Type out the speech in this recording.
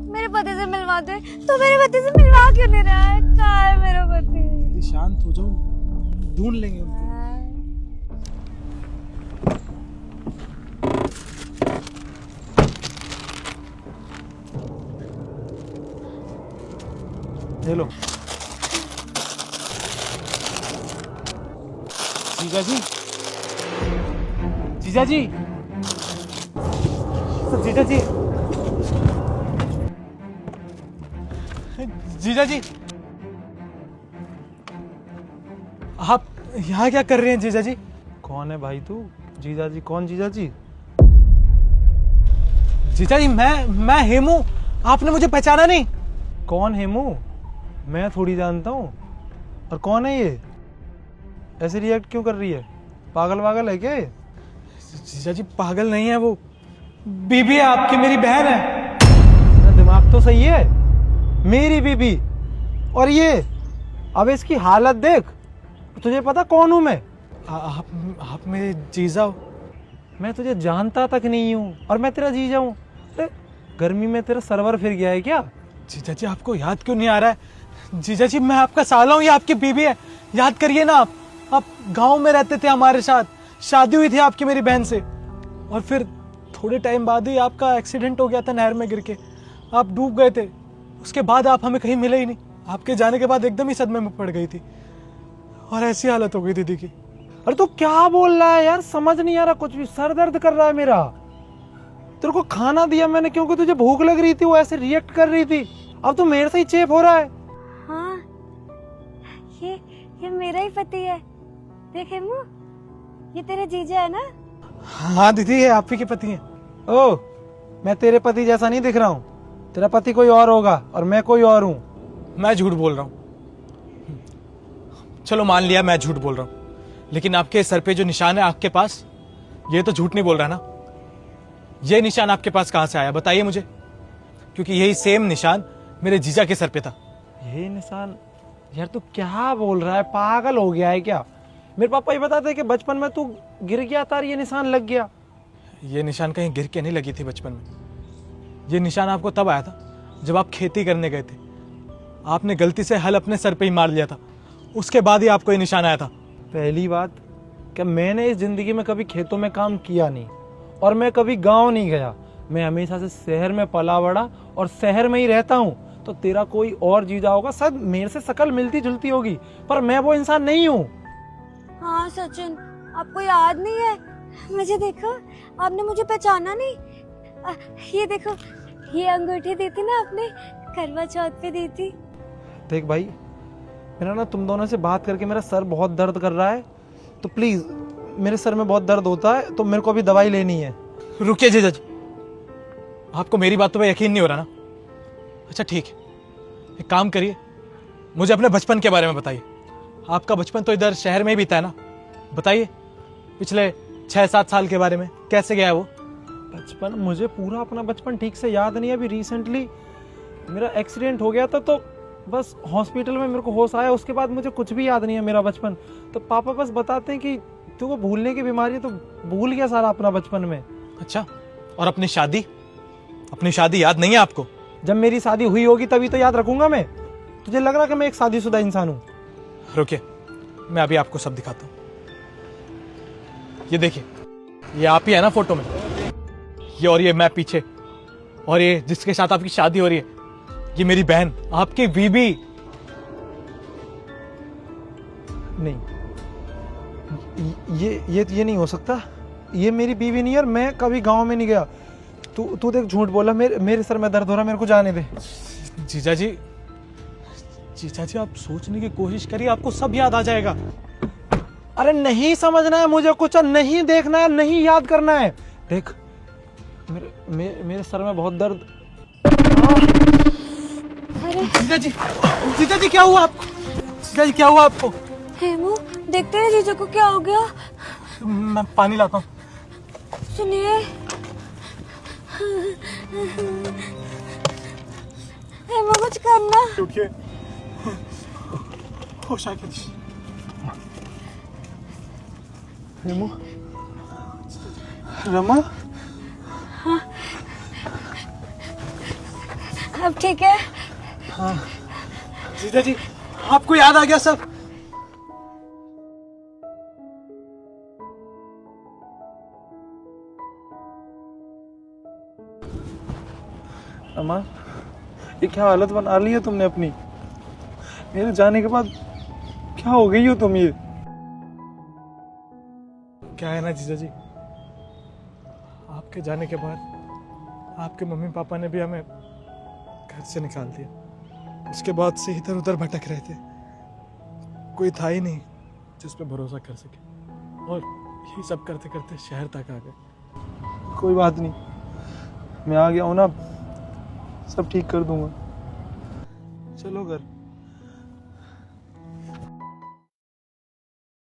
मेरे पति से मिलवा दे। तो मेरे पति से मिलवा क्यों नहीं रहा है? कहाँ है मेरा पति? शांत हो जाओ, ढूंढ लेंगे उनको। हेलो जीजा जी, जीजा जी, जीजा जी, जीजा जी, आप यहाँ क्या कर रहे हैं जीजा जी? कौन है भाई तू? जीजा जी कौन? जीजा जी जीजा जी मैं हेमू, आपने मुझे पहचाना नहीं? कौन? हेमू? मैं थोड़ी जानता हूँ। और कौन है ये? ऐसे रिएक्ट क्यों कर रही है? पागल वागल है क्या? जीजा जी पागल नहीं है वो, बीबी है आपकी, मेरी बहन है। तेरा दिमाग तो सही है। मेरी बीबी और ये, अब इसकी हालत देख। तुझे पता कौन हूं मैं? आप मेरे जीजा हो। मैं तुझे जानता तक नहीं हूँ और मैं तेरा जीजा हूँ। अरे गर्मी में तेरा सर्वर फिर गया है क्या? जीजा जी आपको याद क्यों नहीं आ रहा है? जीजा जी मैं आपका साला हूँ, ये आपकी बीबी है, याद करिए ना। आप गांव में रहते थे हमारे साथ, शादी हुई थी आपकी मेरी बहन से, और फिर थोड़े टाइम बाद ही आपका एक्सीडेंट हो गया था नहर में गिर के, आप डूब गए थे। उसके बाद आप हमें कहीं मिले ही नहीं। आपके जाने के बाद एकदम ही सदमे में पड़ गई थी और ऐसी हालत हो गई दीदी की। अरे तू क्या बोल रहा है यार? समझ नहीं आ रहा कुछ भी। सर दर्द कर रहा है मेरा। तेरे को खाना दिया मैंने क्योंकि तुझे भूख लग रही थी, वो ऐसे रिएक्ट कर रही थी। अब तो मेरे से ही चेप हो रहा है। हाँ, ये मेरा ही पति है। देख हेमू, ये तेरा जीजा है ना? हाँ दीदी, ये आप ही के पति हैं। ओ, मैं तेरे पति जैसा नहीं दिख रहा हूँ। तेरा पति कोई और होगा और मैं कोई और हूँ। मैं झूठ बोल रहा हूँ। चलो मान लिया मैं झूठ बोल रहा हूँ, लेकिन आपके सर पे जो निशान है आग के पास, ये तो झूठ नहीं बोल रहा ना? ये निशान आपके पास कहाँ से आया बताइए मुझे, क्योंकि यही सेम निशान मेरे जीजा के सर पे था। ये निशान? यार तू क्या बोल रहा है? पागल हो गया है क्या? मेरे पापा ये बताते हैं कि बचपन में तू गिर गया था और ये निशान लग गया। ये निशान कहीं गिर के नहीं लगी थी बचपन में। ये निशान आपको तब आया था जब आप खेती करने गए थे। आपने गलती से हल अपने सर पे ही मार लिया था, उसके बाद ही आपको ये निशान आया था। पहली बात, क्या मैंने इस जिंदगी में कभी खेतों में काम किया नहीं और मैं कभी गांव नहीं गया। मैं हमेशा से शहर में पला बड़ा और शहर में ही रहता हूँ। तो तेरा कोई और जीजा होगा, शायद मेरे से शक्ल मिलती जुलती होगी, पर मैं वो इंसान नहीं हूँ। हाँ सचिन, आपको याद नहीं है? मुझे देखो, आपने मुझे पहचाना नहीं? ये देखो, ये अंगूठी दी थी ना आपने, करवा चौथ पे दी थी। देख भाई, मेरा ना तुम दोनों से बात करके मेरा सर बहुत दर्द कर रहा है, तो प्लीज, मेरे सर में बहुत दर्द होता है तो मेरे को अभी दवाई लेनी है। रुकिए जीजा जी, आपको मेरी बातों पे यकीन नहीं हो रहा ना? अच्छा ठीक है, एक काम करिए, मुझे अपने बचपन के बारे में बताइए। आपका बचपन तो इधर शहर में ही बीता है ना? बताइए पिछले 6-7 साल के बारे में, कैसे गया है वो? बचपन? मुझे पूरा अपना बचपन ठीक से याद नहीं है। अभी रिसेंटली मेरा एक्सीडेंट हो गया था, तो बस हॉस्पिटल में मेरे को होश आया, उसके बाद मुझे कुछ भी याद नहीं है मेरा बचपन। तो पापा बस बताते हैं कि तुमको भूलने की बीमारी है, तो भूल गया सारा अपना बचपन में। अच्छा, और अपनी शादी? अपनी शादी याद नहीं है आपको? जब मेरी शादी हुई होगी तभी तो याद रखूंगा मैं। तुझे लग रहा है कि मैं एक शादीशुदा इंसान हूँ? रुकिए, मैं अभी आपको सब दिखाता हूँ। ये देखिए, ये आप ही है ना फोटो में? ये और ये मैं पीछे, और ये जिसके साथ आपकी शादी हो रही है, ये मेरी बहन, आपकी बीबी। नहीं, ये नहीं हो सकता। ये मेरी बीवी नहीं है और मैं कभी गांव में नहीं गया। तू देख, झूठ बोला। मेरे सर में दर्द हो रहा है, मेरे को जाने दे। जीजा जी, जीजा जी आप सोचने की कोशिश करिए, आपको सब याद आ जाएगा। अरे नहीं समझना है मुझे कुछ, नहीं देखना है, नहीं याद करना है। देख, मेरे सर में बहुत दर्द। अरे जीजा जी क्या हुआ आपको? जीजा जी क्या हुआ आपको? हेमू, देखते हैं जीजा को क्या हो गया। मैं पानी लाता हूँ। सुनिए, हेमू कुछ करना। रुकिए, होश आ गया। हेमू, रमा, अब ठीक है? हाँ जीजा जी, आपको याद आ गया सब? अम्मा, ये क्या हालत बना ली है तुमने अपनी? मेरे जाने के बाद क्या हो गई हो तुम? ये क्या है ना जीजा जी, आपके जाने के बाद आपके मम्मी पापा ने भी हमें घर से निकाल दिया। उसके बाद से इधर उधर भटक रहे थे, कोई था ही नहीं जिस पे भरोसा कर सके, और यही सब करते करते शहर तक आ गए। कोई बात नहीं, मैं आ गया हूं ना, सब ठीक कर दूंगा। चलो घर।